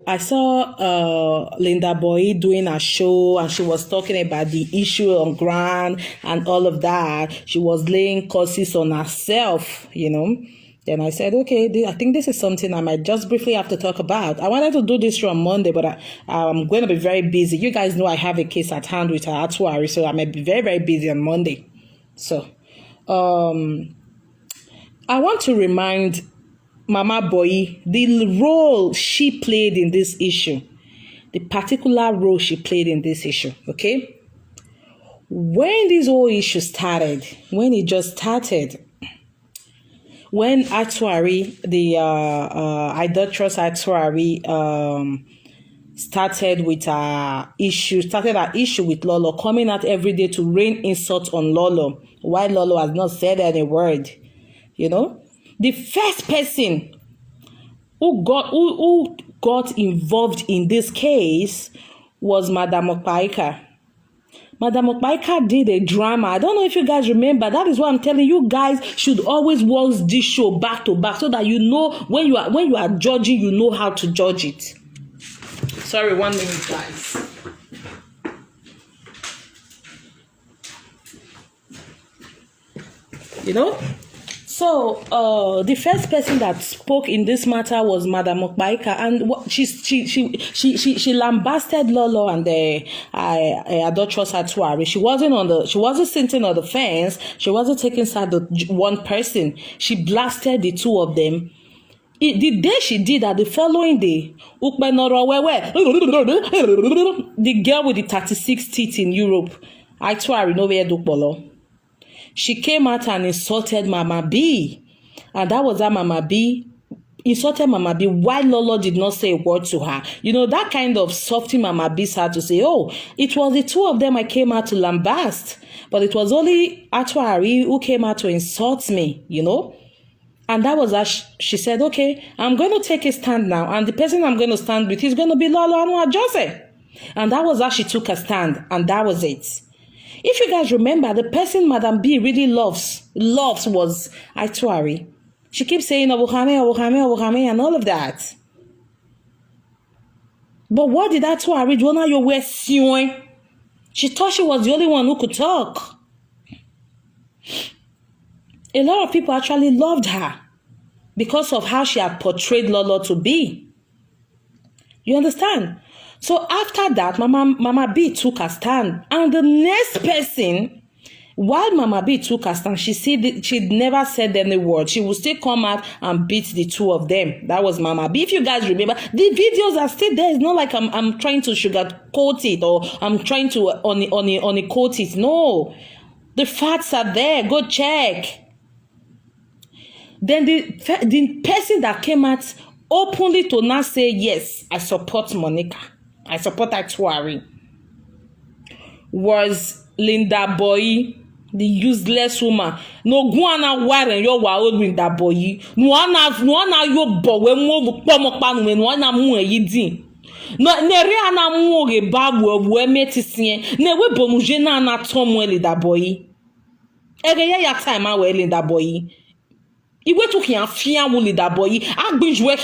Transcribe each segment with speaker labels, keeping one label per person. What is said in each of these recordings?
Speaker 1: I saw Linda Boy doing a show, and she was talking about the issue on ground and all of that. She was laying curses on herself, Then I said, okay, I think this is something I might just briefly have to talk about. I wanted to do this show on Monday, but I'm going to be very busy. You guys know I have a case at hand with Ayowie, so I might be very, very busy on Monday. So, I want to remind Mama Boy the role she played in this issue, the particular role she played in this issue, okay? When this whole issue started, when Ayowie, the idolatrous Ayowie, started an issue with Lolo, coming out every day to rain insults on Lolo, while Lolo has not said any word, The first person who got involved in this case was Madam Okpaika. Madam Okpaika did a drama. I don't know if you guys remember. That is why I'm telling you guys should always watch this show back to back so that you know when you are judging, you know how to judge it. Sorry, 1 minute, guys. So the first person that spoke in this matter was Madam Okpaika, and she lambasted Lolo and the adulterous Ayowie. She wasn't sitting on the fence. She wasn't taking side of one person. She blasted the two of them. The day she did that, the following day, the girl with the 36 teeth in Europe, Ayowie nowhere dukbolo. She came out and insulted Mama B. And that was how Mama B insulted Mama B while Lolo did not say a word to her. That kind of softy Mama B had to say, oh, it was the two of them I came out to lambast. But it was only Ayowie who came out to insult me, And that was how she said, okay, I'm going to take a stand now. And the person I'm going to stand with is going to be Lolo Anuajose. And that was how she took a stand. And that was it. If you guys remember, the person Madam B really loves was Ayowie. She keeps saying Obuhame, and all of that. But what did Ayowie do? Now you were suing. She thought she was the only one who could talk. A lot of people actually loved her because of how she had portrayed Lolo to be. You understand? So after that, Mama B took a stand. And the next person, while Mama B took a stand, she'd never said any word. She would still come out and beat the two of them. That was Mama B. If you guys remember, the videos are still there. It's not like I'm trying to sugarcoat it or I'm trying to coat it. No. The facts are there. Go check. Then the person that came out openly to now say, yes, I support Monica. I support Ayowie, was Linda Boy, the useless woman. No guana waren yo wa old Linda Boy. No ana yo bo we mo pomo panu we no ana mu yidi. No nere ana mu ge babu we metisien. Ne we bonu je na ana tomu Linda Boy. Ege ya time a we Linda Boy. Iwe tu ki anfian wo Linda Boy agbijwe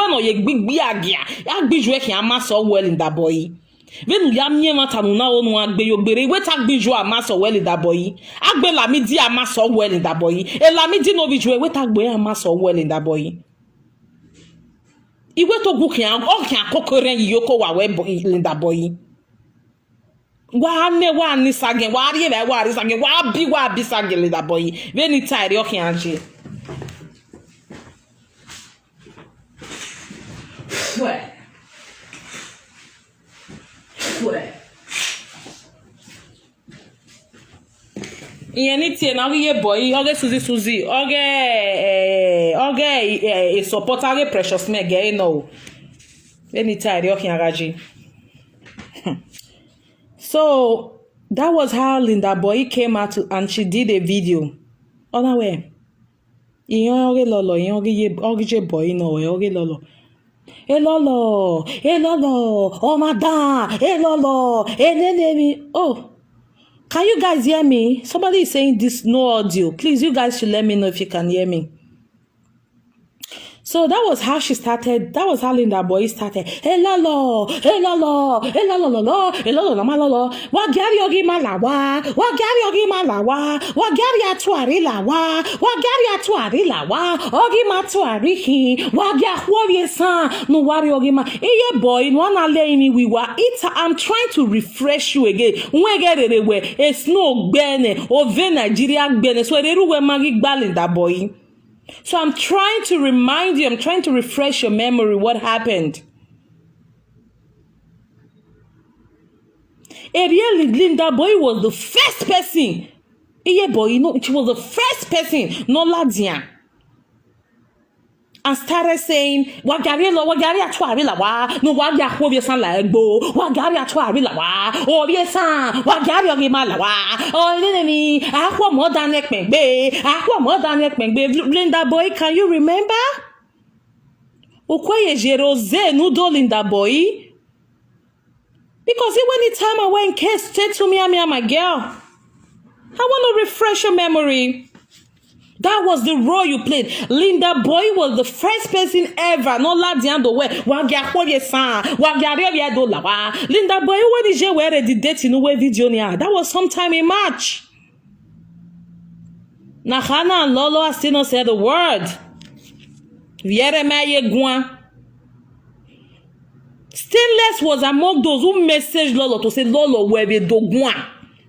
Speaker 1: no ye gbigbi agia agbijwe ki amaso well Linda Boy venu ya mie mata nu na onu agbe yo gbere iwe ta gbiju amaso well Linda Boy agbe Lamidi amaso well Linda Boy e Lamidi no bijwe iwe ta gbe amaso well Linda Boy iwe to gu ki an o ki akokore yoko wa we Linda Boy wa ni sagen wa ri be wa ri sagen wa bi sagen Linda Boy veni tire o ki anje. Swear. Iyeniti na ye boy oge Suzy oge supporter precious me ge no any time you can agaji. So that was how Linda Boy came out and she did a video on her way. Iyon Lolo oge boy no oge Lolo. Hey Lolo, oh madam, hey Lolo, hey oh. Can you guys hear me? Somebody is saying this no audio. Please, you guys should let me know if you can hear me. So that was how she started. That was how Linda Boy started. Hey lolo, hey lolo, hey lolo lolo, hey lolo lama lolo. Wagari ogi malawa, wagari ogi malawa, wagari atuari lawa, wagari atuari lawa, ogi matuari hi, wagia huoye san, no wari ogi ma. Hey boy, wana leini wiwa. I'm trying to refresh you again. Unwegerere it's no bene, ove Nigeria bene. So eruwe magi gba Linda Boy. So I'm trying to remind you, I'm trying to refresh your memory what happened. Ariel Linda Boy was the first person. Yeah, boy, you know, she was the first person, no Ladian. And started saying, Wagari atwari la wa, no wagia hobby san la egbo, Wagari atwari la wa, oh yes, Wagari ogima la wa, oh enemy, aqua more than neck be, Linda Boy, can you remember? Okoye Jerose nudo Linda Boy. Because even the time I went case straight to me and my girl. I want to refresh your memory. That was the role you played. Linda Boy was the first person ever. No Ladiando way. Linda Boy, when did you wear the date in way video? That was sometime in March. Nahana and Lolo still not said the word. Stainless was among those who messaged Lolo to say Lolo where we do gwan.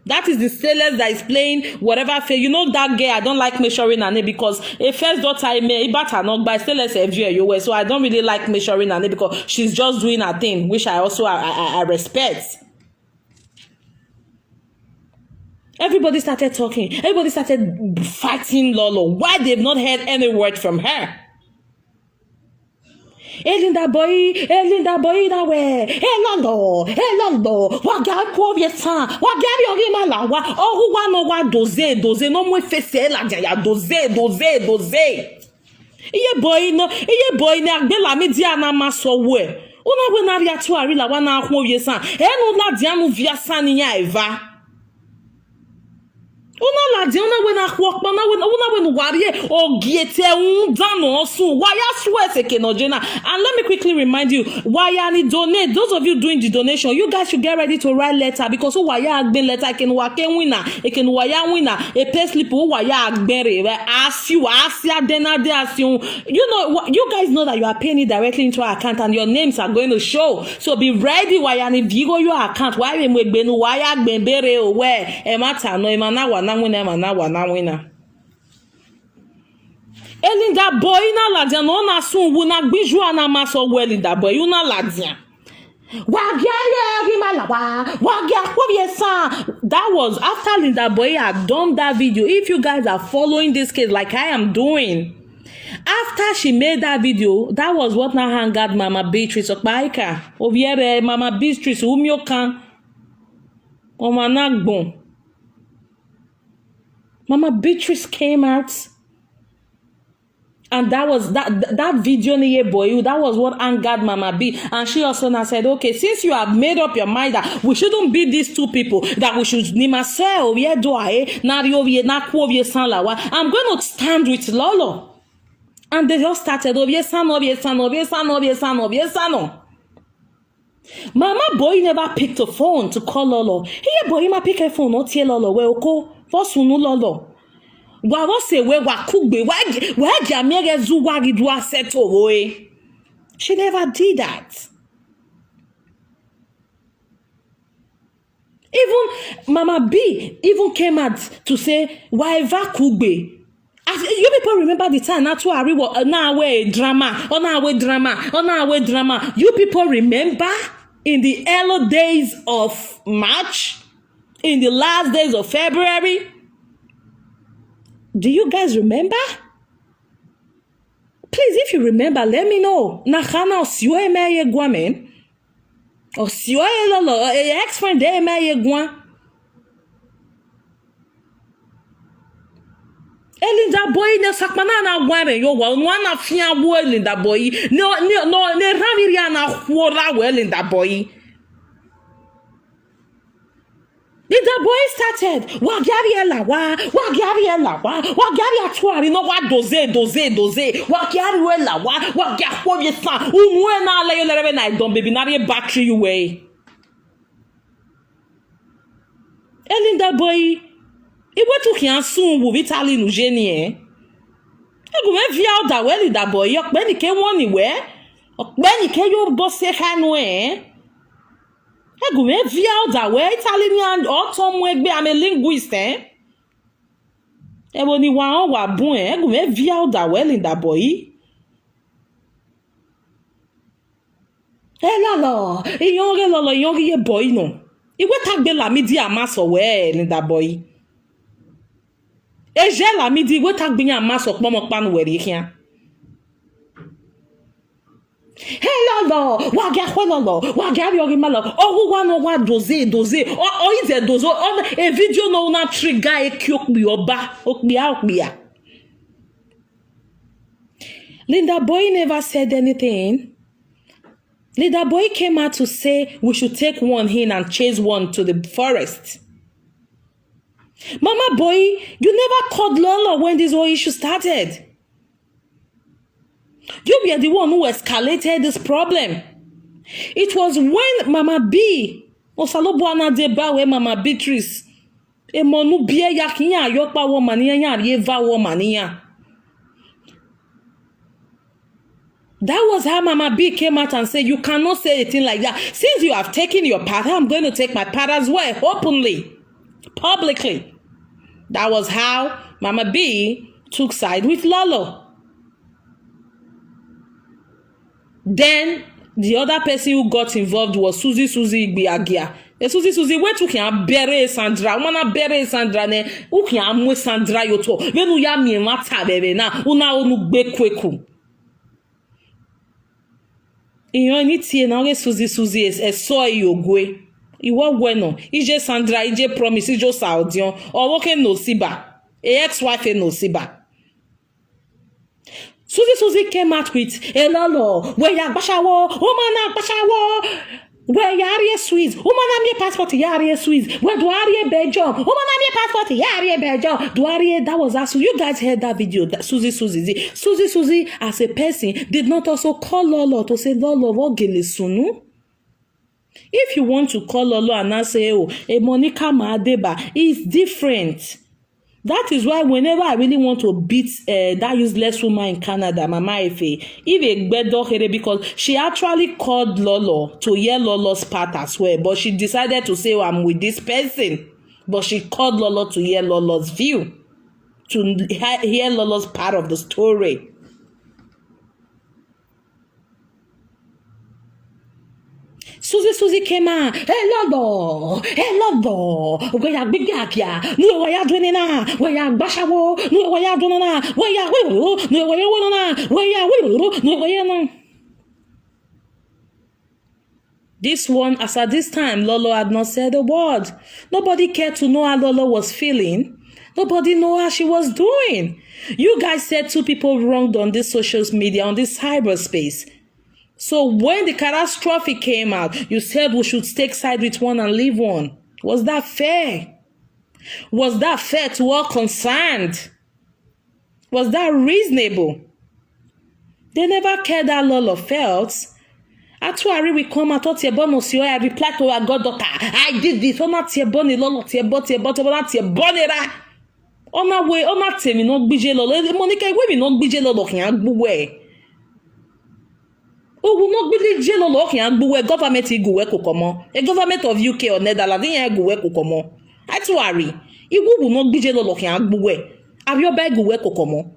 Speaker 1: That is the Stainless that is playing whatever. You know that girl, I don't like measuring her name because a first daughter I may better not by Stainless everywhere. So I don't really like measuring her name because she's just doing her thing, which I also I respect. Everybody started talking. Everybody started fighting Lolo. Why they've not heard any word from her? Linda Boy, that way. Lolo, wagari povie san, wagari ogi malawa. Oh, who want wa doze, no more face la jaya doze. Iye boy ne agbela mi dia na maso we. Una we na ria tu ari la wa na povie san. No la dia mu via san ya eva. Una la dia na we na kwok na we warrior or giete dano so why and let me quickly remind you why you donate. Those of you doing the donation, you guys should get ready to write letter because why you been letter can work winner a pay slip why you ask you know you guys know that you are paying it directly into our account and your names are going to show, so be ready why and if you go your account why we been why you where e matter no emana na winner. Linda Boy na ladia no na sun wu na gbiju ana maso we Linda Boy you na ladia. That was after Linda Boy had done that video. If you guys are following this case like I am doing, after she made that video, that was what now hangared Mama Beatrice Okpaika. Oviere Mama Beatrice umyokan omanagbon. Mama Beatrice came out, and that was that video niye boy. That was what angered Mama B, and she also now said, okay, since you have made up your mind that we shouldn't be these two people, that we should nima say ovie doae na riovie na kuovie sanlawa, I'm going to stand with Lolo, and they just started ovie sano. Mama Boy never picked a phone to call Lolo. Hey boy, ma pick a phone, not tell Lolo where oko. Fosunu Lolo. Wa wo se we wa kugbe wa jamere zuwa gidwa seto we. She never did that. Even Mama B even came out to say why va kugbe. As you people remember the time na to ariwo na we drama. You people remember in the early days of March, in the last days of February? Do you guys remember? Please, if you remember, let me know. Nakana osiwe meye gwamen. Osiwe lolo ex-friend de meye gwan. Linda Boy ne sakmana na gware yo wa nwana fia wo Linda Boy. No ne raviria na kwora wo Linda Boy. The boy started. Wagari atuari no wa doze. Wagari ela wa wagako yesa. Umwe na le yelere na don baby na re battery you way. Elinda boy. Iwe tu ki ansun wo vitali nu genie eh. Egume via da we da boy yok pe ni ke won ni we. Okpe ni ke yo bo se kanu eh. Egume via da we Italian or Tom Wegbe I'm a linguist eh. Ebo ni wa bun eh. Egume via da we Linda boy. Lolo, iyon ye boy no. Iwe tagbe la midi amaso we Linda boy. Eje la midi iwe tagbe yan amaso pomo panu we ri kian. Lolo, wagari orimalo. Oh, one doze. Oh, is a dozo. A video no na trigger e kyokbi oba. Okbiya. Linda Boy never said anything. Linda Boy came out to say we should take one in and chase one to the forest. Mama Boy, you never called Lolo when this whole issue started. You were the one who escalated this problem. It was when Mama B, Osalobuana Deba, where Mama Beatrice, Emonu Bia Yakinya, Yokpa Womania, Yeva Womania. That was how Mama B came out and said, you cannot say anything like that. Since you have taken your part, I'm going to take my part as well, openly, publicly. That was how Mama B took side with Lolo. Then the other person who got involved was Susie Igbiagia. Susie, where took him bury Sandra? Wanna bury Sandra ne? Who can amwe Sandra yoto? Venu ya mi mata bebe na una onu gbe kweku. Iyon ni tie na oge Susie so yogwe. Iwo bueno. Ije Sandra, ije promise, ijo Saudion. Owo ke no siba. Ex-wife no siba. Susie came out with Lolo, where ya bashawo, woman bashawo, where yari Swiss, woman me passport yari Swiss, where do Arie Belgium, woman me passport yari Belgium, do Arie, that was us. You guys heard that video that Susie as a person did not also call Lolo to say Lolo what sunu. If you want to call Lolo and not say oh Monica Maadeba is different. That is why whenever I really want to beat that useless woman in Canada, Mama Efe, because she actually called Lolo to hear Lolo's part as well, but she decided to say, oh, I'm with this person. But she called Lolo to hear Lolo's view, to hear Lolo's part of the story. Susie came out. Hey Lolo. Where ya big ya? No where ya doing na? Where ya bashawo? No where ya doing na? Where ya no where ya na? Where ya no where ya na? This one, as at this time, Lolo had not said a word. Nobody cared to know how Lolo was feeling. Nobody knew how she was doing. You guys said two people wronged on this social media, on this cyberspace. So when the catastrophe came out, you said we should take side with one and leave one. Was that fair? Was that fair to all concerned? Was that reasonable? They never cared how Lolo felt. Atuari will come out of I replied to her goddaughter. I did this. Ona tieboni Lolo tieboti ona tieboni ra. Ona we ona temi no gbije Lolo. Monica we no gbije Lolo kian gbuwe. Oh, will not be jello and buwe government iguwe kokomo. A government of UK or Netherlands iguwe kokomo. I worry. Igu will not be jello and buwe. Have your bag guwe kokomo.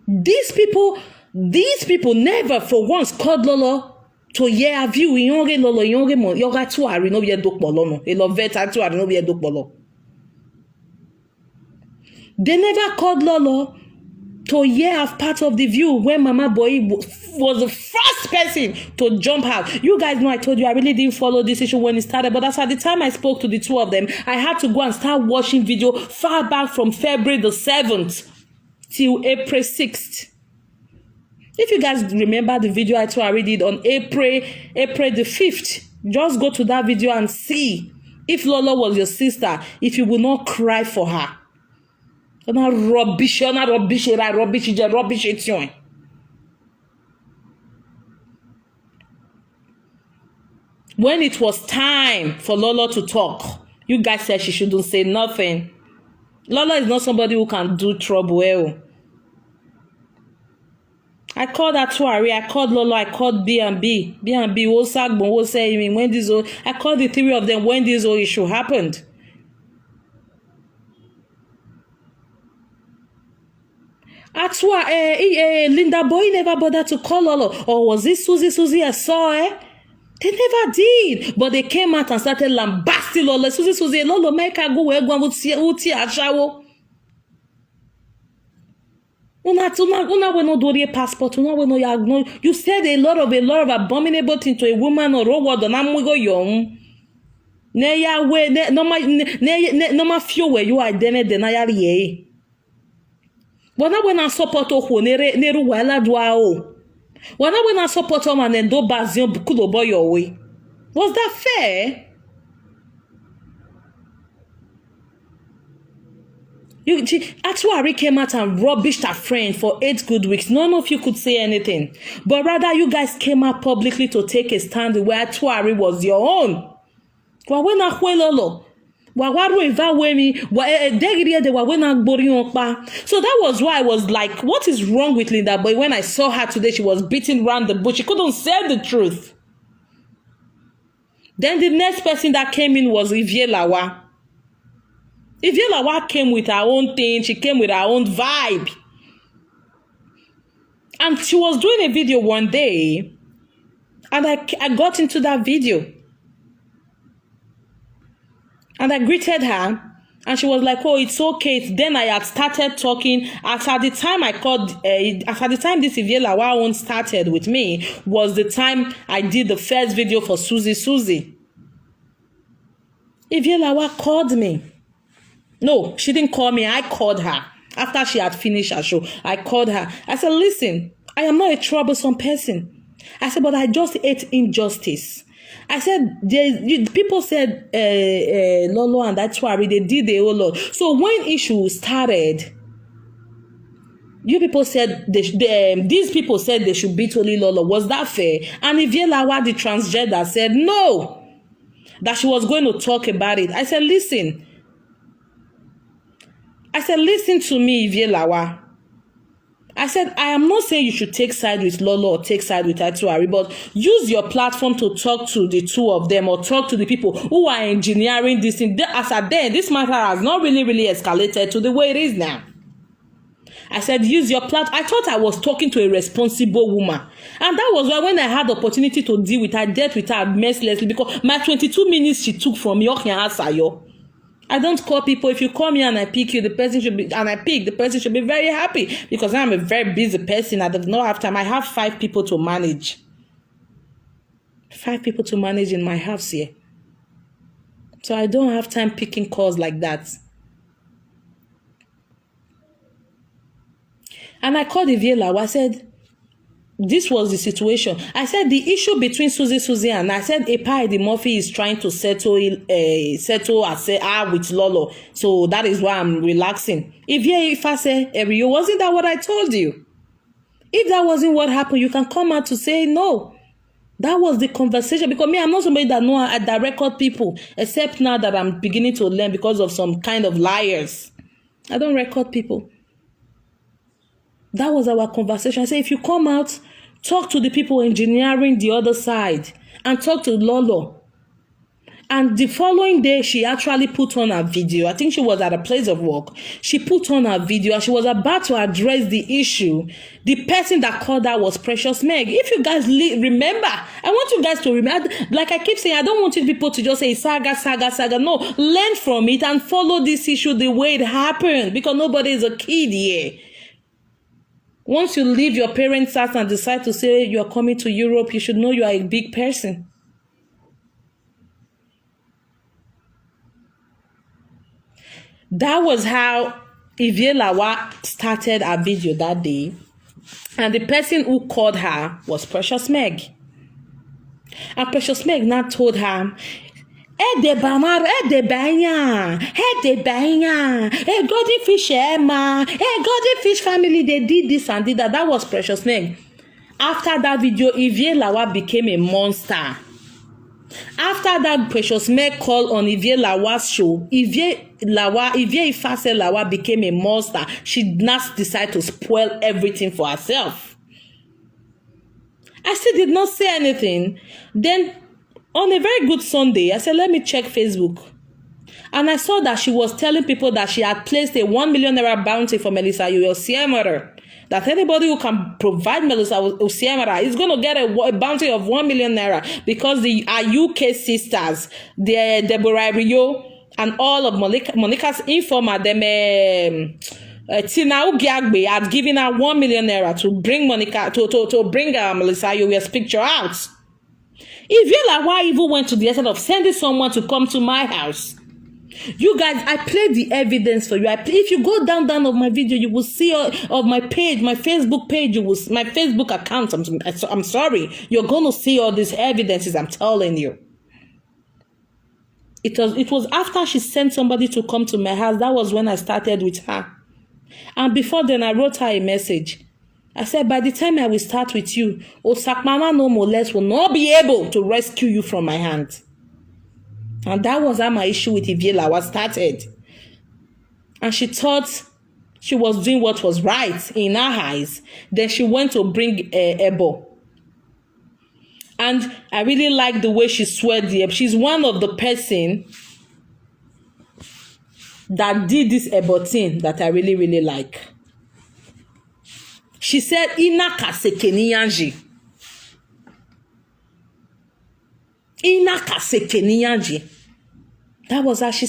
Speaker 1: These people never for once called Lolo to hear a view. Yonge Lolo, yonge mo, yoga tuari no be dok bolono. E love vet tuari no be dok bolo. They never called Lolo to hear as part of the view when Mama Boy was the first person to jump out. You guys know I told you I really didn't follow this issue when it started, but that's at the time I spoke to the two of them. I had to go and start watching video far back from February the 7th till April 6th. If you guys remember the video I told I did on April the 5th, Just go to that video and see if Lolo was your sister, if you will not cry for her. Rubbish. When it was time for Lolo to talk, you guys said she shouldn't say nothing. Lolo is not somebody who can do trouble well. I called Ayowie, I called Lolo, I called B&B. B&B, when this whole, I called the three of them when this whole issue happened. Linda Boy never bothered to call Lolo. Or was this Susie I saw, They never did. But they came out and started lambasting Lolo. Susie, Lolo, make her go where go uti ashawo. Una we no do passport. Una we no ya. You said a lot of abominable things to a woman or a word. Na mu go young. Ne ya we no ma feel where you are. Then I ye. Wana we na support o neru wala dua o. Wana we na support o man endo bazion kudo boy your way. Was that fair? Ayowie came out and rubbished her friend for 8 good weeks. None of you could say anything. But rather, you guys came out publicly to take a stand where Ayowie was your own. So that was why I was like, what is wrong with Linda? But when I saw her today, she was beating around the bush. She couldn't say the truth. Then the next person that came in was Ayowie. Ayowie came with her own thing. She came with her own vibe. And she was doing a video one day. And I got into that video. And I greeted her. And she was like, oh, it's okay. Then I had started talking. After the time this Ayowie one started with me, was the time I did the first video for Susie. Ayowie called me. No, she didn't call me. I called her. After she had finished her show, I called her. I said, listen, I am not a troublesome person. I said, but I just hate injustice. I said, people said Lolo and Ayowie, they did the whole lot. So when issue started, you people said, these people said they should beat only Lolo. Was that fair? And Ayowie, the transgender, said no, that she was going to talk about it. I said, listen to me, Ayowie. I said, I am not saying you should take side with Lolo or take side with Ayowie, but use your platform to talk to the two of them or talk to the people who are engineering this thing. As at then, this matter has not really escalated to the way it is now. I said, use your platform. I thought I was talking to a responsible woman. And that was why when I had the opportunity to deal with her, I dealt with her mercilessly because my 22 minutes she took from me, I don't call people. If you call me and I pick you, the person should be very happy because I'm a very busy person. I do not have time. I have 5 people to manage. 5 people to manage in my house here. So I don't have time picking calls like that. And I called Ayowie. I said, this was the situation. I said the issue between Susie and I said Epa Murphy is trying to settle with Lolo. So that is why I'm relaxing. If I say wasn't that what I told you? If that wasn't what happened, you can come out to say no. That was the conversation. Because me, I'm not somebody that record people, except now that I'm beginning to learn because of some kind of liars. I don't record people. That was our conversation. I said, if you come out, talk to the people engineering the other side and talk to Lolo. And the following day, she actually put on a video. I think she was at a place of work. She put on a video and she was about to address the issue. The person that called her was Precious Meg. If you guys remember, I want you guys to remember. Like I keep saying, I don't want you people to just say saga. No, learn from it and follow this issue the way it happened because nobody is a kid here. Once you leave your parents' house and decide to say you're coming to Europe, you should know you are a big person. That was how Ayowie started her video that day. And the person who called her was Precious Meg. And Precious Meg now told her, golden fish Emma, golden fish family, they did this and did that. That was Precious Meg. After that video, Ivie Lawa became a monster. After that, Precious Meg called on Ivie Lawa's show. Ivie Ifase Lawa became a monster. She now decided to spoil everything for herself. I still did not say anything. Then, on a very good Sunday, I said, let me check Facebook. And I saw that she was telling people that she had placed a 1 million naira bounty for Melissa Ayowie. That anybody who can provide Melissa Ayowie is going to get a bounty of 1 million naira, because the UK sisters, the Deborah Rio, and all of Monica's informer, them Tina Ugiagbe had given her 1 million naira to bring Monica to bring Melissa Ayowie's picture out. If Lawa even went to the extent of sending someone to come to my house. You guys, I played the evidence for you. If you go down of my video, you will see of my page, my Facebook page, my Facebook account. I'm sorry, you're going to see all these evidences. I'm telling you. It was after she sent somebody to come to my house. That was when I started with her. And before then, I wrote her a message. I said, by the time I will start with you, Osakmama no more less will not be able to rescue you from my hand. And that was how my issue with Ivie Lawa started. And she thought she was doing what was right in her eyes. Then she went to bring Ebo. And I really like the way she sweared the Ebo. She's one of the person that did this Ebo thing that I really, really like. She said, Inaka sekeniyanji. That was how she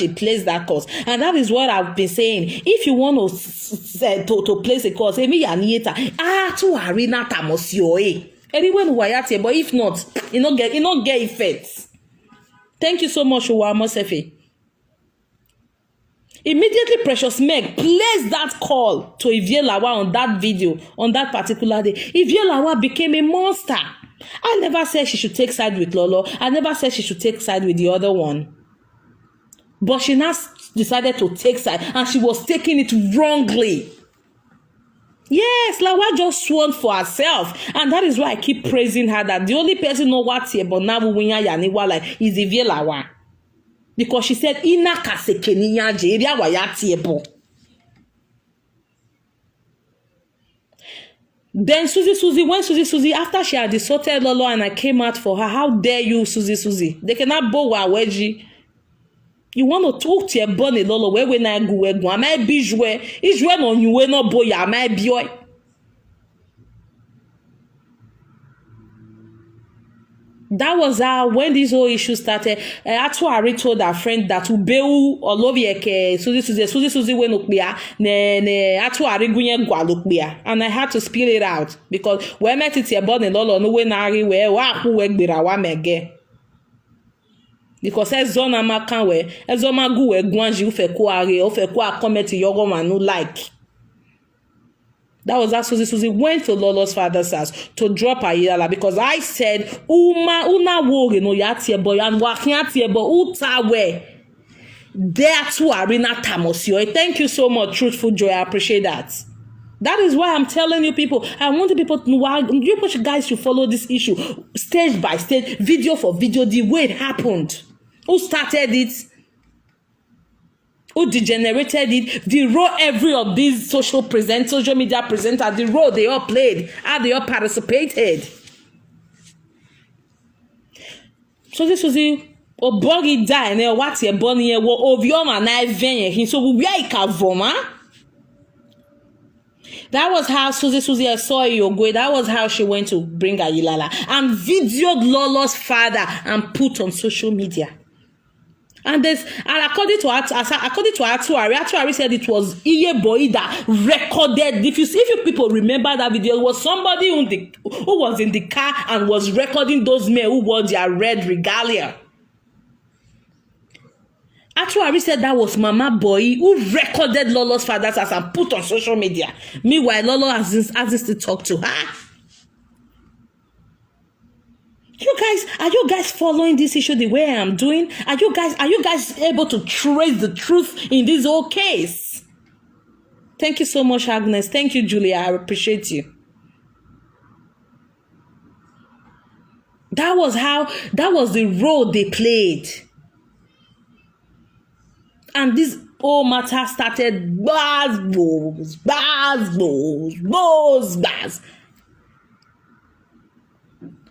Speaker 1: placed that cause. And that is what I've been saying. If you want to place a cause, to arena tamosio. Anyone wayate, but if not, you not get effects. Thank you so much, Mosefe. Immediately, Precious Meg placed that call to Ivie Lawa on that video, on that particular day. Ivie Lawa became a monster. I never said she should take side with Lolo. I never said she should take side with the other one. But she now decided to take side, and she was taking it wrongly. Yes, Lawa just sworn for herself, and that is why I keep praising her, that the only person know what here, but now we like is Ivie Lawa. Because she said, Inaka sekeniyaje, area wayatiebo. Then Susie, after she had assaulted Lolo and I came out for her, how dare you, Susie? They cannot bow wa weji. You want to talk to your bonny Lolo, where when I go, I might be joué. Is when on you will not boy, I might be. That was how, when this whole issue started, Atuari told her friend that Ubeu or Lovieke, Susie went up there, Atuari Guyen Gualupia. And I had to spill it out because when I met it, about the Lolo, no way, Nari, where who work with our mege. Because Zona Makanwe, Zoma Gue, Guanji, Ufekua, Cometi, Yogoman, no like. That was how Susie went to Lolo's father's house to drop her yala, because I said, una woge no yatie boy and wakiatie boy utawe. There to arena tamosio. Thank you so much, Truthful Joy. I appreciate that. That is why I'm telling you people. I want the people to know. You guys should follow this issue stage by stage, video for video, the way it happened. Who started it? Who degenerated it? The role every of these social media presenters, the role they all played, how they all participated. So this was the Obogi die ne what ye born here wo ovioma na venye so we where ikavoma. That was how Susie I saw Yogwe. That was how she went to bring Ayilala and videoed Lolo's father and put on social media. And according to Atuari said it was Iye Boy that recorded. If you people remember that video, it was somebody who was in the car and was recording those men who wore their red regalia. Atuari said that was Mama Boy who recorded Lolo's father's house and put on social media. Meanwhile, Lolo hasn't to talk to her. You you guys following this issue the way I am doing? Are you guys able to trace the truth in this whole case? Thank you so much, Agnes. Thank you, Julia. I appreciate you. That was the role they played. And this whole matter started buzz.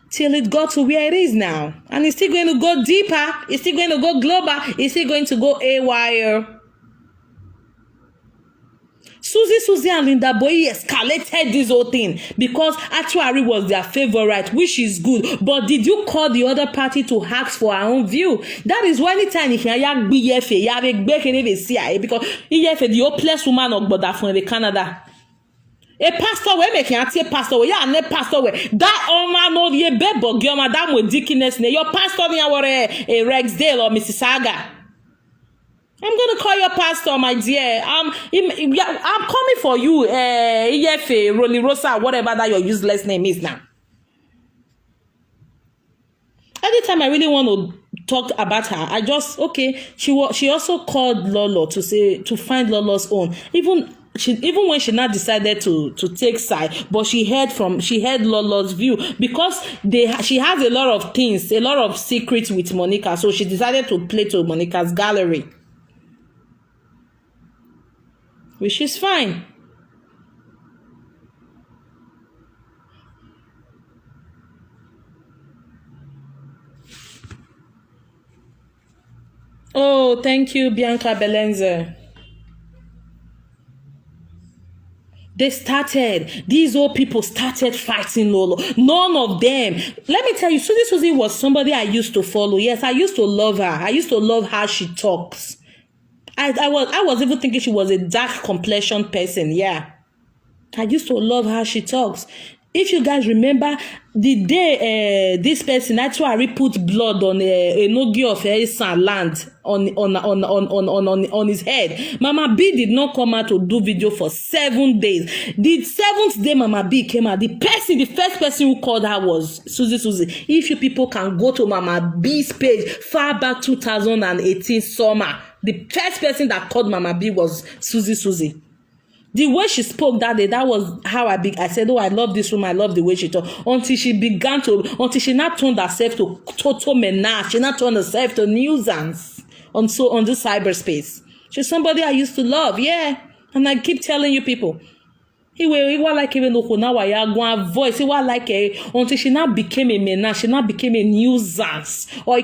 Speaker 1: Till it got to where it is now. And it's still going to go deeper. It's still going to go global. It's still going to go haywire. Susie and Linda Boy escalated this whole thing because Ayowie was their favorite, which is good. But did you call the other party to ask for our own view? That is why anytime you hear because the hopeless woman of Boda from Canada. A pastor we make a pastor we ya ne pastor we that man no ye bebo girl madam with dickiness ne your pastor ni awore a Rexdale or Mississauga. I'm gonna call your pastor, my dear. I'm coming for you, Iyefe, Rolly Rosa, whatever that your useless name is now. Anytime I really want to talk about her, I just She also called Lolo to find Lolo's own. Even when she not decided to take side, but she heard Lolo's view because she has a lot of things, a lot of secrets with Monica, so she decided to play to Monica's gallery. Which is fine. Oh, thank you, Bianca Belenze. These old people started fighting Lolo. None of them. Let me tell you, Susie was somebody I used to follow. Yes, I used to love her. I used to love how she talks. I was even thinking she was a dark complexion person. Yeah. I used to love how she talks. If you guys remember the day this person actually put blood on a nogi of his land on his head, Mama B did not come out to do video for 7 days. The 7th day Mama B came out, the first person who called her was Susie. If you people can go to Mama B's page far back 2018 summer, the first person that called Mama B was Susie. The way she spoke that day, that was how I said, oh, I love this woman. I love the way she talked. Until she not turned herself to total menace. She not turned herself to nuisance on this cyberspace. She's somebody I used to love, yeah. And I keep telling you people, he was like even now voice. He was like until she now became a menace. She now became a nuisance. Or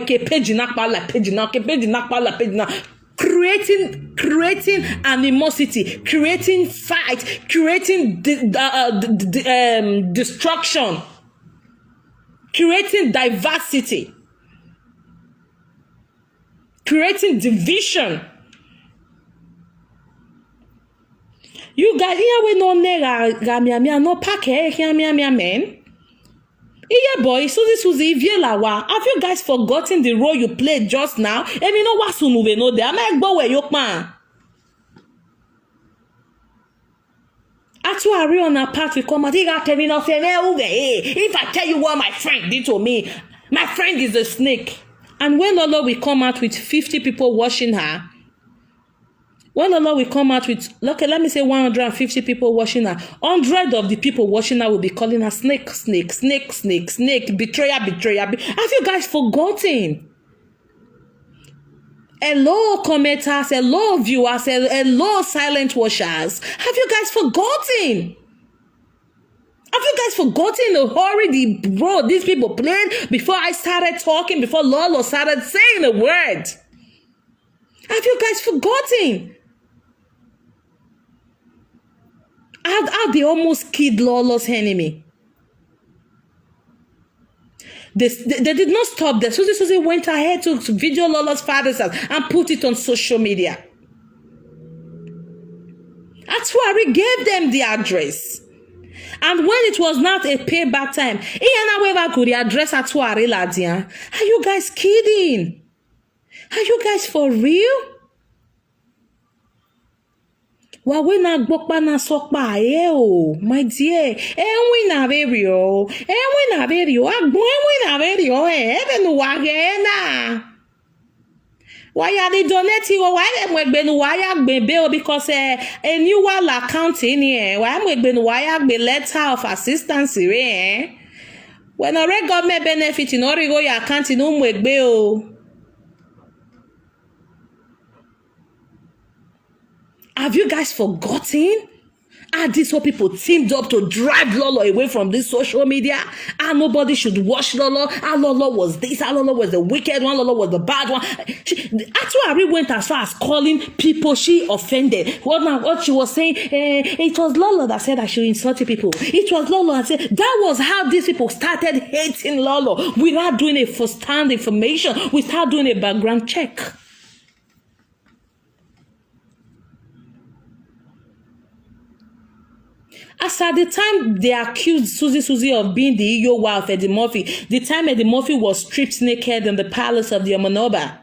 Speaker 1: creating animosity, creating fight, creating destruction, creating diversity, creating division. You guys here we no nega no pack here man. Yeah, boy, Susie, have you guys forgotten the role you played just now? Emi no wasu nuve no de. Ama egbo we yokman. Ayowie on a part we come out. If I tell you what my friend did to me, my friend is a snake. And when Lolo will come out with 50 people watching her, when Lolo will come out with, okay, let me say 150 people watching her, 100 of the people watching her will be calling her snake, betrayer. Have you guys forgotten? Hello, commenters, hello, viewers, hello, silent watchers. Have you guys forgotten? Have you guys forgotten the horrid role these people played before I started talking, before Lolo started saying a word? Have you guys forgotten? How they almost killed Lolo's enemy. They did not stop there. Susie went ahead to video Lolo's father's house and put it on social media. Ayowie gave them the address. And when it was not a payback time, Iana could address Ayowie Ladian. Are you guys kidding? Are you guys for real? Wa we na gbokpa na sokpa o, my dear. We na very o. We na very o. Agbon we na very o. Ebe no wa ge na. Why are they donating? Why am we been wire bebe because a new wall account in here? Why am we been wire be letter of assistance here? When a red government benefit in order go your account in bill. Have you guys forgotten? Are these what people teamed up to drive Lolo away from this social media? And nobody should watch Lolo. And Lolo was this. And Lolo was the wicked one. Lolo was the bad one. Actually, went as far as calling people she offended. What she was saying, it was Lolo that said that she insulted people. It was Lolo that said that was how these people started hating Lolo. Without doing a first-hand information, without doing a background check. As at the time they accused Susie of being the Ayowie of Eddie Murphy, the time Eddie Murphy was stripped naked in the palace of the Omanoba,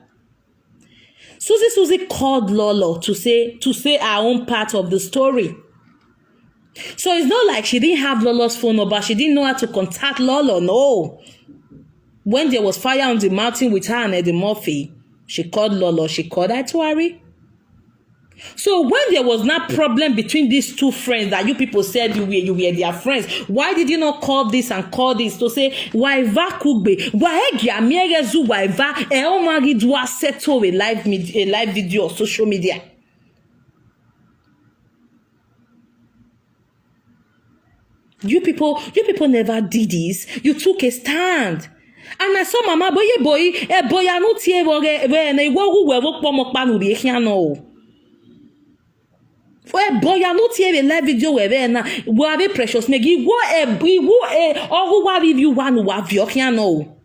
Speaker 1: Susie called Lolo to say her own part of the story. So it's not like she didn't have Lolo's phone number, she didn't know how to contact Lolo, no. When there was fire on the mountain with her and Eddie Murphy, she called Lolo, she called Ayowie. So when there was not problem between these two friends that you people said you were their friends, why did you not call this and call this to say why va kugbe why giamierezu why va eomagi do settle a live video or social media? You people never did this. You took a stand. And I saw mama boy anu tie we na iwo we wo pomo panu bi ehia no. For a boy, I not here a live video where na we have precious megi wo or who have you one who have your no.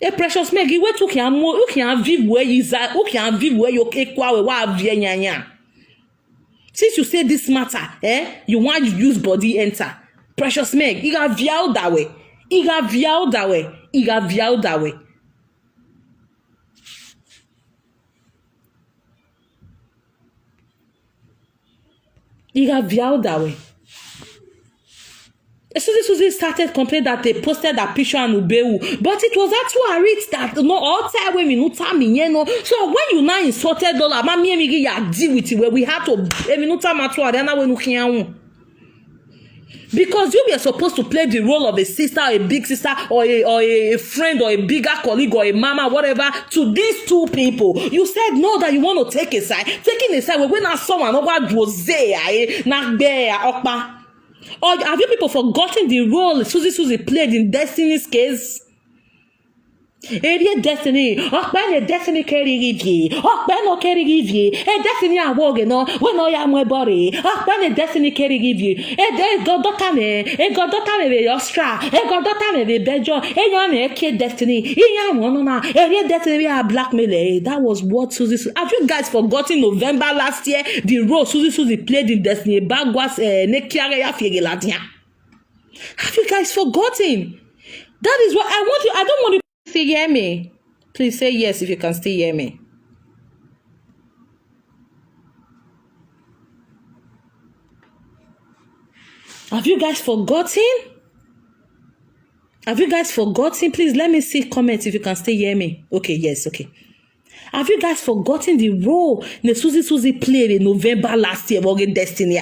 Speaker 1: A precious megi we took him more, you can vive where you are, you can vive where you equal wa nya. Since you say this matter, you want to use body enter. Precious meg, you got vial that way. You got vial that way. You got vial that way. You got vial that way. Susie started complaining that they posted that picture and Ubeu, but it was actually read that no all time when we no time you know. So when you now insulted dollar, mami emi ya deal with it where we had to emi no time at all. Then when you because you were supposed to play the role of a sister, or a big sister, or a friend, or a bigger colleague, or a mama, whatever, to these two people. You said no, that you want to take a side. Taking a side when not someone over Jose, not there, Okpa. Or have you people forgotten the role Susie played in Destiny's case? Destiny, Destiny carry give carry give ye, Destiny I walk no, when I am my body, Destiny carry give you, God me Ostra, God me Bejo, Destiny, Destiny are blackmail. That was what Susie. Have you guys forgotten November last year? The role Susie played in Destiny Bagwas Nekiarea Fiegeladian. Have you guys forgotten? That is what I want you. I don't want you. Still hear me? Please say yes if you can still hear me. Have you guys forgotten? Have you guys forgotten? Please let me see comments if you can still hear me. Okay, yes, okay. Have you guys forgotten the role Susie played in November last year against Destiny?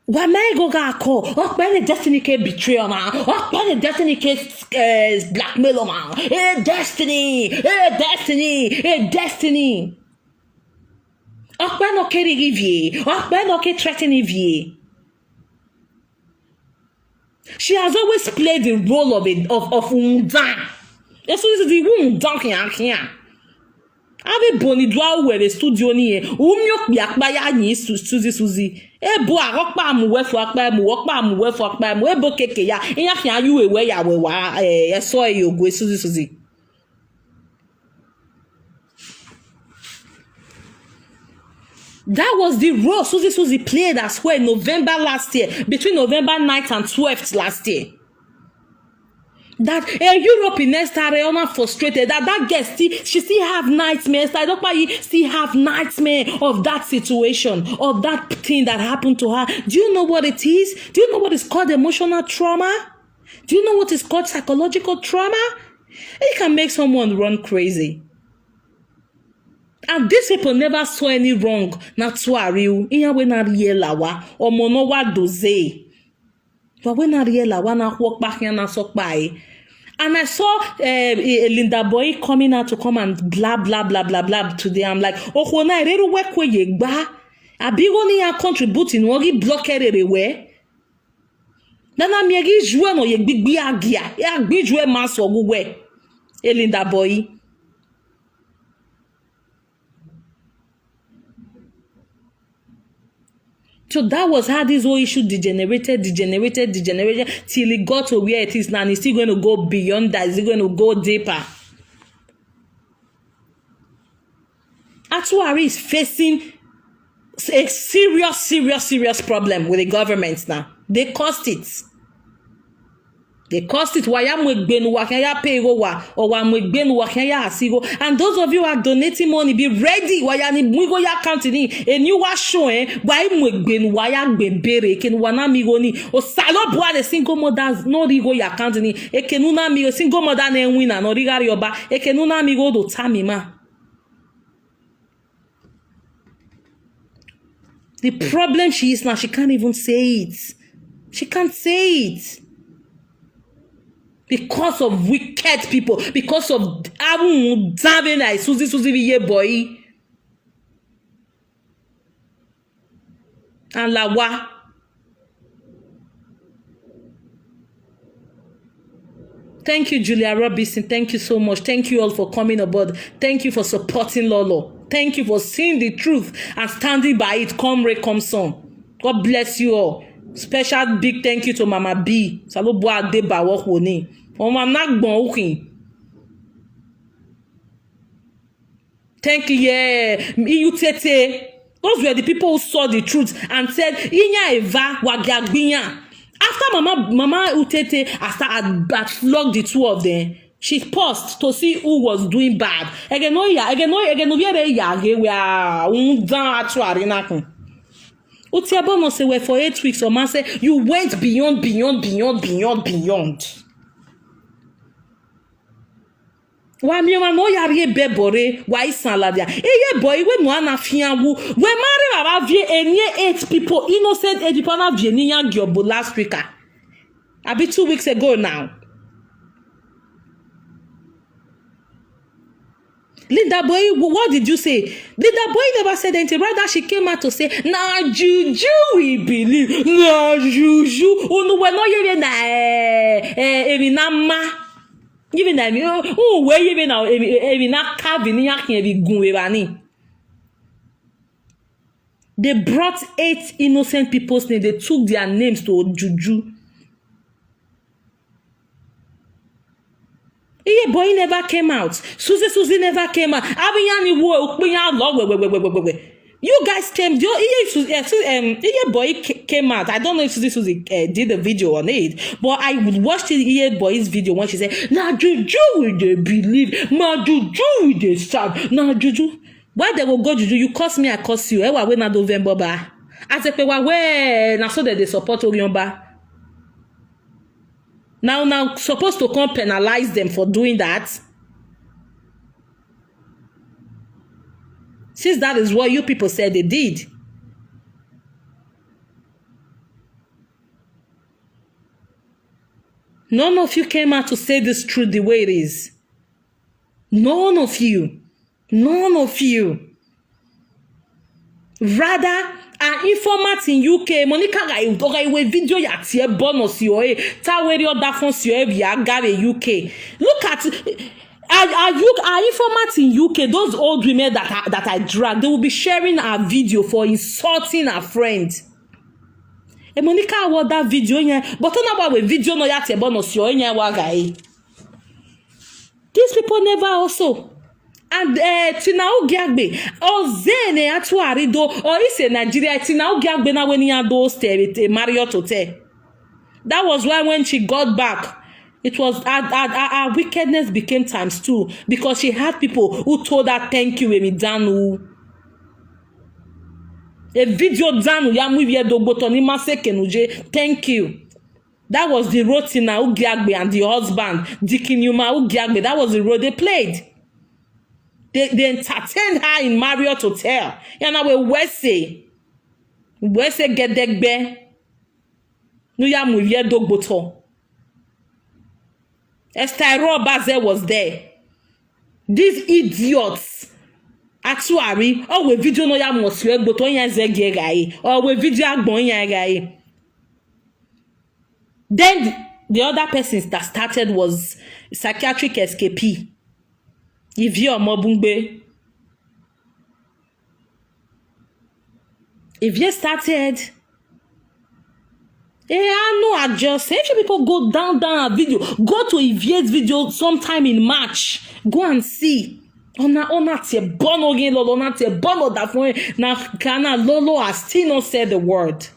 Speaker 1: Why may go call? Oh, when the Destiny case betrayal man. Oh, when the Destiny case blackmail man. Hey, Destiny. Oh, when okay to give ye. Oh, when okay threaten ye. She has always played the role of Undan. This is the Undan here. Ave boni dwa we the studio ni umyok bi akpa ya yin Susie ebo arokpa mu we fu akpa mu wokpa mu we fu akpa mu ebo keke ya iya fi ayu we ya we wa so e ogwe Susie. That was the role Susie played as well in November last year, between November 9th and 12th last year. That Europe in next are frustrated. That girl she still have nightmares. I don't know still have nightmare of that situation, of that thing that happened to her. Do you know what it is? Do you know what is called emotional trauma? Do you know what is called psychological trauma? It can make someone run crazy. And these people never saw any wrong. Not so are you. Inya we na rielawa or monowa doze. But when I realize when I walk back and I suck by, and I saw Linda Boy coming out to come and blah blah blah blah blah today. I'm like, oh, when I really work with you, I be only a contributing, what you block everywhere. Then I'm yegi jwe no ye big agia, ya big jwe mass or we, Linda Boy. So that was how this whole issue degenerated till it got to where it is now. And it's still going to go beyond that. It's going to go deeper. Ayowie is facing a serious problem with the government now. They caused it. And those of you who are donating money, be ready. A new why o salo boa single mothers no rigo ya counting. E kenuna mi single mother na win no rigari oba. E kenuna mi go do tamima. The problem she is now, she can't even say it. She can't say it. Because of wicked people, because of Susie boy and Lawa. Thank you, Julia Robinson. Thank you so much. Thank you all for coming aboard. Thank you for supporting Lolo. Thank you for seeing the truth and standing by it. Come Ray, come son. God bless you all. Special big thank you to Mama B. Salo bo ade ba wo woni. Thank you, yeah. Those were the people who saw the truth and said, Inya Eva wagagbinya. After Mama Utete had flogged the two of them, she paused to see who was doing bad. Utiabo must say for 8 weeks or man say you went beyond. Wa mi ma no yare bebore wa isaladia. Eye boy we mo anafianwu. We marry baba vie enye 8 people, innocent 8 people na vie ni yan gyobo last week. Abi 2 weeks ago now. Linda Boy, what did you say? Linda Boy never said anything. Rather, she came out to say, "Na juju we believe, na juju." Oh no, we're not even na ma. Even that, oh, where even now? Even na cabin ya can be gun. They brought 8 innocent people's names. They took their names to juju. Iye boy never came out. Susie never came out. Abiyani wo ukpinya log. You guys came. Iye boy came out. I don't know if Susie did a video on it, but I watched Iye boy's video when she said, "Na juju we dey believe, na juju we dey serve, na juju." Why they will go juju? You curse me, I curse you. Ewa we na November ba. As if we na so that they support Orionba. Now supposed to come penalize them for doing that. Since that is what you people said they did. None of you came out to say this truth the way it is. None of you. Rather, an informant in UK, Monica got video yet bonus your ta where your dafons your UK. Look at our informant in UK, those old women that I drag, they will be sharing our video for insulting a friend. And Monica what that video but on about video no yet bonus your these people never also. And Tinao Giagbe, or Zene Atuarido, or is a Nigeria, Tinao Giagbe na when he had those Marriott Hotel. That was why when she got back, It was our wickedness became times 2 because she had people who told her thank you Emidanu. A video danu ya muye dogboto ni masekenuje thank you. That was the role Tina Ugiagbe and the husband Dikinuma Ugiagbe. That was the role they played. They entertained her in Marriott Hotel. Yana we Wese gedegbe. Nuya muye dogboto. Esther Baze was there. These idiots. Actually, oh we video no ya moswe gboto yan zege gai. Oh we video agbon yan gai. Then the other persons that started was psychiatric escapee. Ivie Omobungbe. Ivie started. I know I just say if people go down a video, go to Ivie's video sometime in March. Go and see. Ona te bono gen lolo, ona te bono da phone na kana lolo has still not said the word.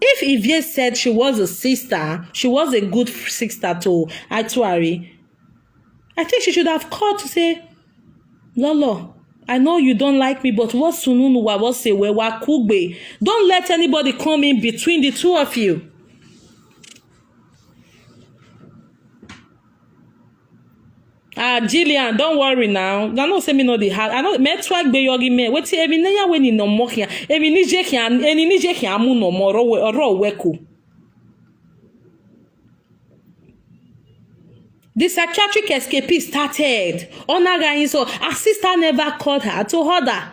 Speaker 1: If Ivie said she was a sister, she was a good sister to Ayowie, I think she should have called to say, Lolo, I know you don't like me, but what sununu wa was say we wa kugbe. Don't let anybody come in between the two of you. Jillian, don't worry now. I know say me no the hard. I know me twag be yogi me. Wait till emi neya we ni no mo kia. Emi nije kia, eni nije kia amu no mo ro weku. The psychiatric escapee started. Onaga so her sister never called her to order.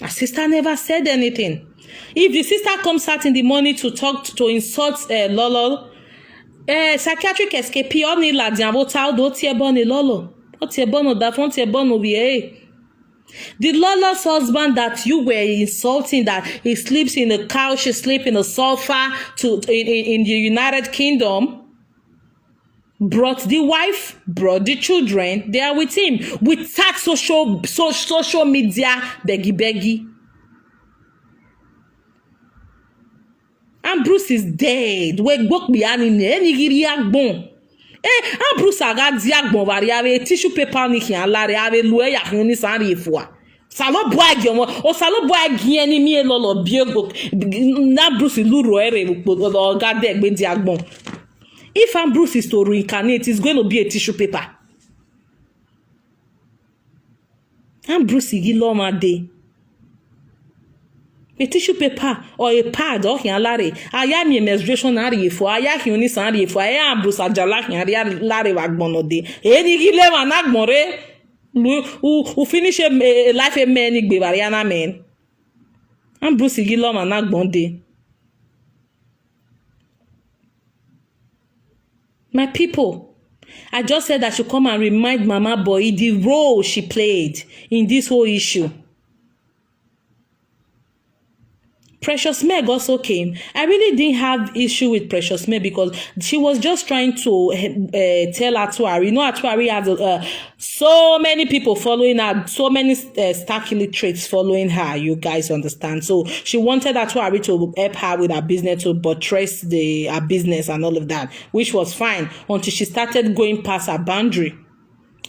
Speaker 1: Her sister never said anything. If the sister comes out in the morning to talk to insult Lolo, psychiatric escapee oni la diabo ta do tie boni Lolo. O tie bono da fon tie bono bi The Lolo's husband that you were insulting, that he sleeps in a couch, she sleeps in a sofa in the United Kingdom, brought the wife, brought the children, they are with him. Without social media, beggy. And Bruce is dead. We gbok behind him. Any giri agbon. And Bruce aga di agbon vari ave tissue paper ni ki alare ave lue ya ni sanri efua. Salo boy agyon o salo boy agyen ni mi lolo biego. Na Bruce luro ere oga de gbe di agbon. If Bruce is to reincarnate, it's going to be a tissue paper. Bruce is loma day. A tissue paper or a pad or lare. I am a menstruation area for I am uni sanri for I am Bruce Ajala lare wagbono day. Any gile managmore who finish a life a man be variana man. Bruce is loma nagbon day. My people, I just said I should come and remind Mama Boy the role she played in this whole issue. Precious Meg also came. I really didn't have issue with Precious Meg because she was just trying to tell Ayowie. You know, Ayowie has so many people following her, so many stark illiterates following her. You guys understand? So she wanted Ayowie to help her with her business, to buttress her business and all of that, which was fine until she started going past her boundary.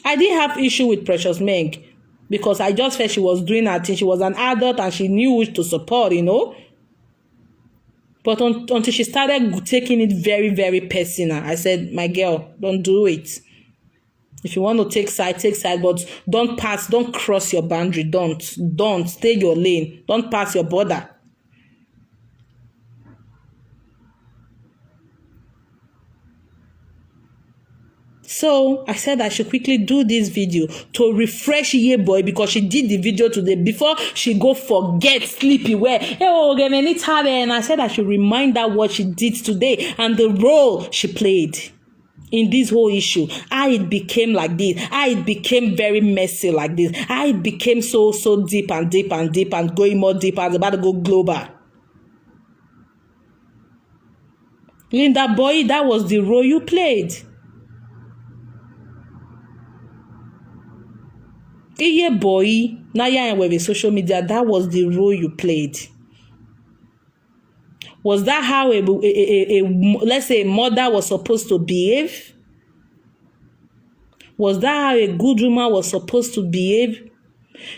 Speaker 1: I didn't have issue with Precious Meg, because I just felt she was doing her thing. She was an adult and she knew which to support, you know. But until she started taking it very, very personal, I said, my girl, don't do it. If you want to take side, but don't cross your boundary. Don't stay your lane. Don't pass your border. So I said I should quickly do this video to refresh Ye Boy, because she did the video today before she go forget sleepy where and I said I should remind her what she did today and the role she played in this whole issue. How it became like this. How it became very messy like this. How it became so deep and going more deeper and about to go global. Linda Boy, that was the role you played. Ye Boy, now you're with social media, that was the role you played. Was that how let's say a mother was supposed to behave? Was that how a good woman was supposed to behave?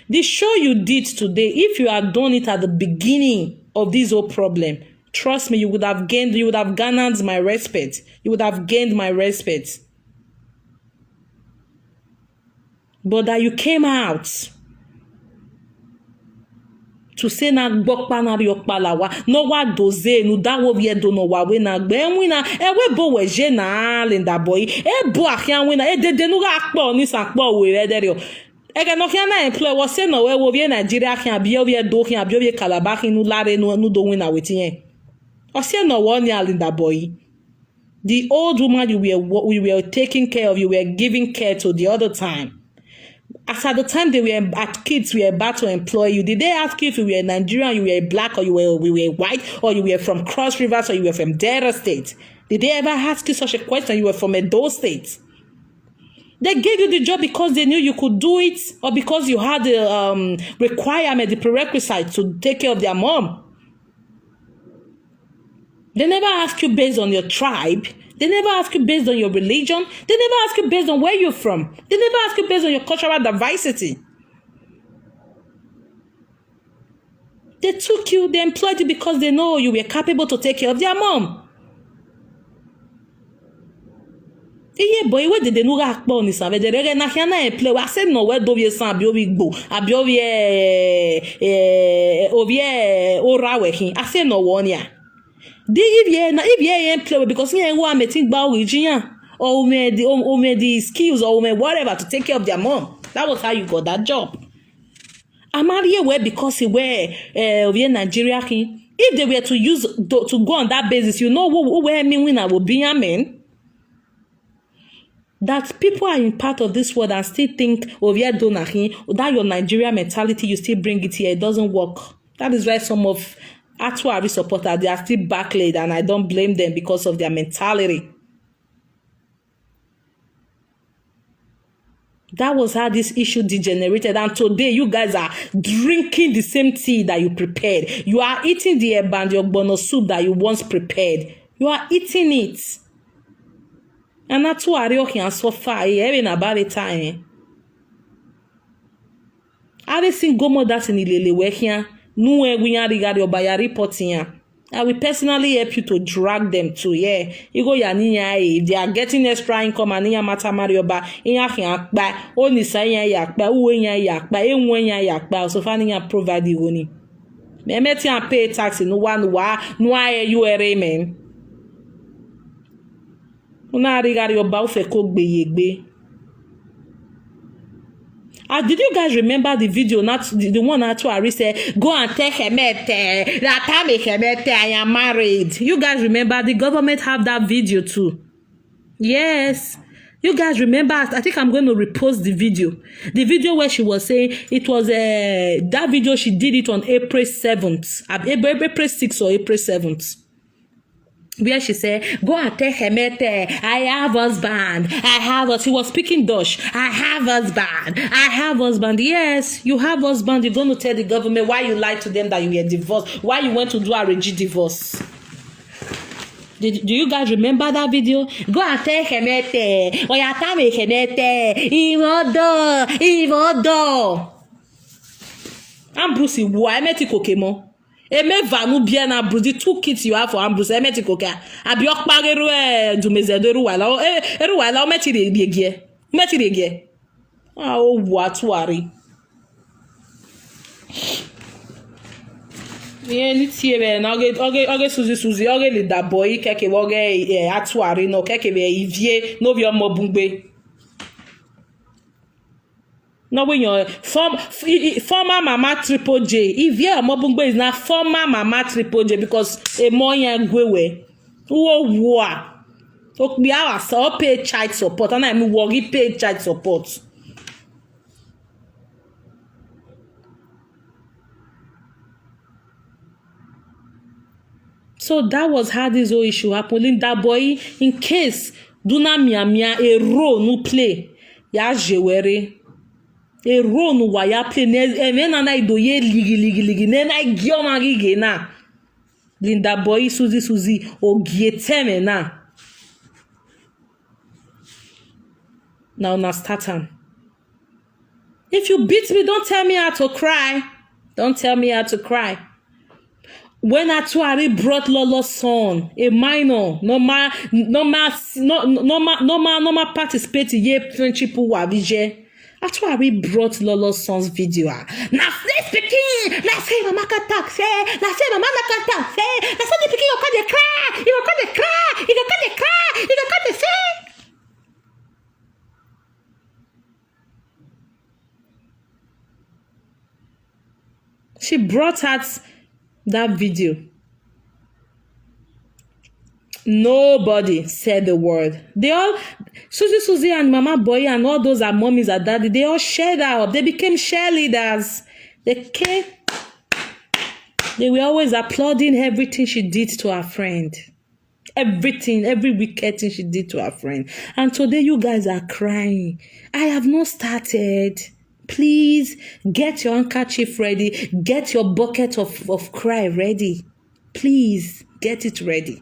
Speaker 1: The show you did today, if you had done it at the beginning of this whole problem, trust me, you would have garnered my respect. You would have gained my respect. But that you came out to say na gbokpa na riokpa lawa no wa doze nu dawo bi edo no wa we na gbe enwina ewe bo weje na linda boy e bo akia wina e dede nu ga po ni san po we re dere o ege no kia na employ wo say no we wo bi Nigeria kia bi o bi edo kia bi o bi Calabar nu lare nu do wina wetin yen o say no wo ni linda boy. The old woman we were taking care of, you were giving care to the other time. As at the time they were at kids, we were about to employ you. Did they ask you if you were Nigerian, you were black, or we were white, or you were from Cross Rivers, or you were from Delta State? Did they ever ask you such a question? You were from Edo State. They gave you the job because they knew you could do it, or because you had the requirement, the prerequisite to take care of their mom. They never ask you based on your tribe. They never ask you based on your religion. They never ask you based on where you're from. They never ask you based on your cultural diversity. They took you, they employed you because they know you were capable to take care of their mom. Yeah, boy, where did they know that born is? They regret na kiana employ. I said no, where do you san abiobi go? Abiobi ora working. I said no one ya. If you employ because you want me think about Virginia or made the skills or whatever to take care of their mom. That was how you got that job. I'm out here where because he were Nigeria. If they were to go on that basis, you know who were me when I will be a man. That people are in part of this world and still think that your Nigeria mentality, you still bring it here. It doesn't work. That is why some of Ayowie supporters, they are still backlayed, and I don't blame them because of their mentality. That was how this issue degenerated, and today you guys are drinking the same tea that you prepared. You are eating the eband, your ogbono soup that you once prepared. You are eating it. And that's why Ayowie can suffer even about the time. I seen gomo that in Ilele working. No way we are regarding by reporting. I will personally help you to drag them to You go yaniya if they are getting extra income and niya mata marioba inya yakba oni sanya yakba uwenya yakba enwenya yakba so far niya provide the money. Me meti and pay tax no one no you men. Una regarding your ba fe ko gbeyegbe. Did you guys remember the video? Not the one Ayowie said, go and take Hemete. That time Hemete, I am married. You guys remember the government have that video too? Yes. You guys remember? I think I'm going to repost the video. The video where she was saying it was that video she did it on April 7th. April 6th or April 7th. Where she said, go and tell Hemete, I have husband. She was speaking Dutch. I have husband. Yes, you have husband. You're going to tell the government why you lied to them that you were divorced. Why you went to do a rigid divorce. Do you guys remember that video? Go and tell Hemete. Or you tell me Hemete. Imodo. Ambrose, why meti kokemo? Eme vanu bien na Bruce, 2 kids you have for Ambrose, emeti koka. Abi okpageru du mezederu wala. Eru wala meti regie. Meti regie. Ah o Ayowie. Ye ni tie be na oge Suzy oge leader boy keke oge Ayowie no keke be ivie no bi omo bungbe. No, when your former Mama Triple J. If you are Mobungbe is not former Mama Triple J because a more young gwewe. War. We have a paid child support, and I'm worry paid child support. So that was how this whole issue happened. That boy, in case Duna Mia a role no play, ya jewere. A role no waya play. Emena na idoye ligi. Nena gioma gige na. Linda Boy, Susie, Ogieteme now. Now start am. If you beat me, don't tell me how to cry. Don't tell me how to cry. When Atuari brought Lolo's son, a minor, normal participate in friendship wabije. Atuari brought Lolo's son's video. Now say speaking, now say mama can talk, say, now say mama can talk, say, now say the pikin you can cry, you can cry, you can cry, you can say. She brought out that video. Nobody said the word. They all, Susie and Mama Boy and all those are mommies and daddy, they all shared out. They became cheerleaders. They were always applauding everything she did to her friend. Everything, every wicked thing she did to her friend. And today you guys are crying. I have not started. Please get your handkerchief ready. Get your bucket of cry ready. Please get it ready.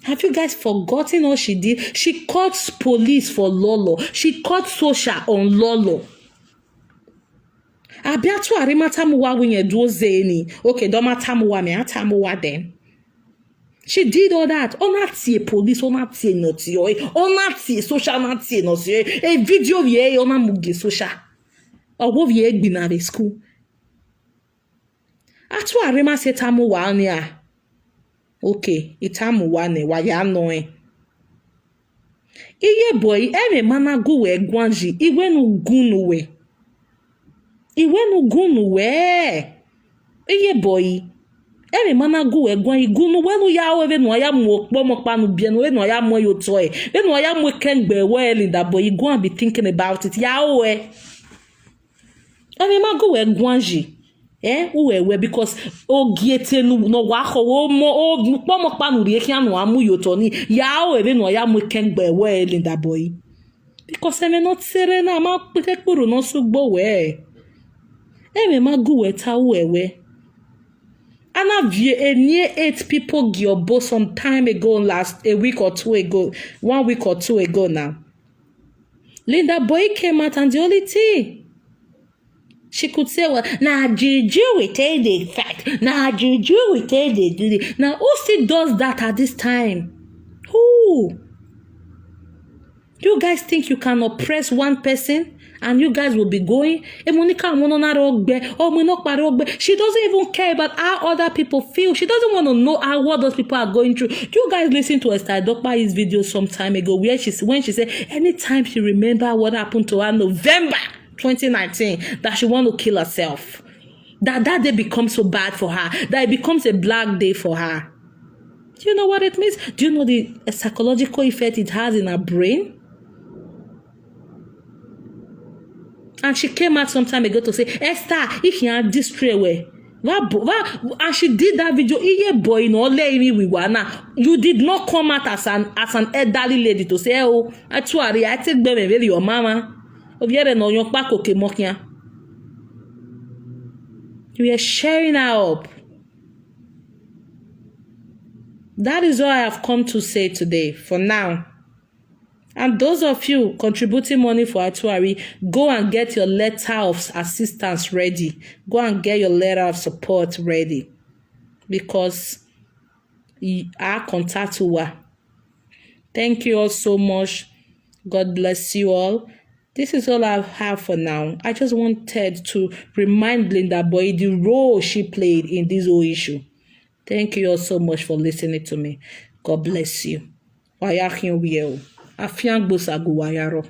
Speaker 1: Have you guys forgotten all she did? She called police for Lolo. She called social on Lolo. Abiatu arimatamuwa winye duozeni. Okay, don't matamuwa me atamuwa then. She did all that. Onati police, onati noti, onati social nati noti. A video ye ona mugi social. Or wo ye binare school. Atu arima se tamu wania. Okay, itamu wane waya noe. Iye boy, eme mana guwe gwanji, iwe nu gunuwe. Iwe nu gunuwe. Iye boy. Eme mana guwe gwan igunu wenu ya we no ya mu okpomo panu bien we no ya mo yo toy. We no ya mo kengbe we Linda boy you go and be thinking about it. Ya we. Eme ma guwe gwanji. Uwe because ogiete no wa ho wo mo okpomo panu ri ki anu amu yo to ni. Ya we no ya mo kengbe we Linda boy. Because eme not serena ma pekuru no sugbo we. Eme ma guwe ta we. Anna a near 8 people giobo some time ago, a week or two ago, 1 week or two ago now. Linda Boy came out and the only thing she could say, well, nah, juju we take the fact. Nah, juju we take the duty. Now, who still does that at this time? Who? You guys think you can oppress one person? And you guys will be going. She doesn't even care about how other people feel. She doesn't want to know what those people are going through. You guys listen to Esther Dokpa's video some time ago when she said anytime she remember what happened to her November 2019 that she want to kill herself. That day becomes so bad for her. That it becomes a black day for her. Do you know what it means? Do you know the psychological effect it has in her brain? And she came out some time ago to say, Esther, if you are this way, and she did that video. Boy, no, you did not come out as an elderly lady to say, oh, I take them and your mama. You are sharing her up. That is all I have come to say today for now. And those of you contributing money for Atuari, go and get your letter of assistance ready. Go and get your letter of support ready. Because I contact you. Thank you all so much. God bless you all. This is all I have for now. I just wanted to remind Linda Boy the role she played in this whole issue. Thank you all so much for listening to me. God bless you. Afiangbosagu wayaro.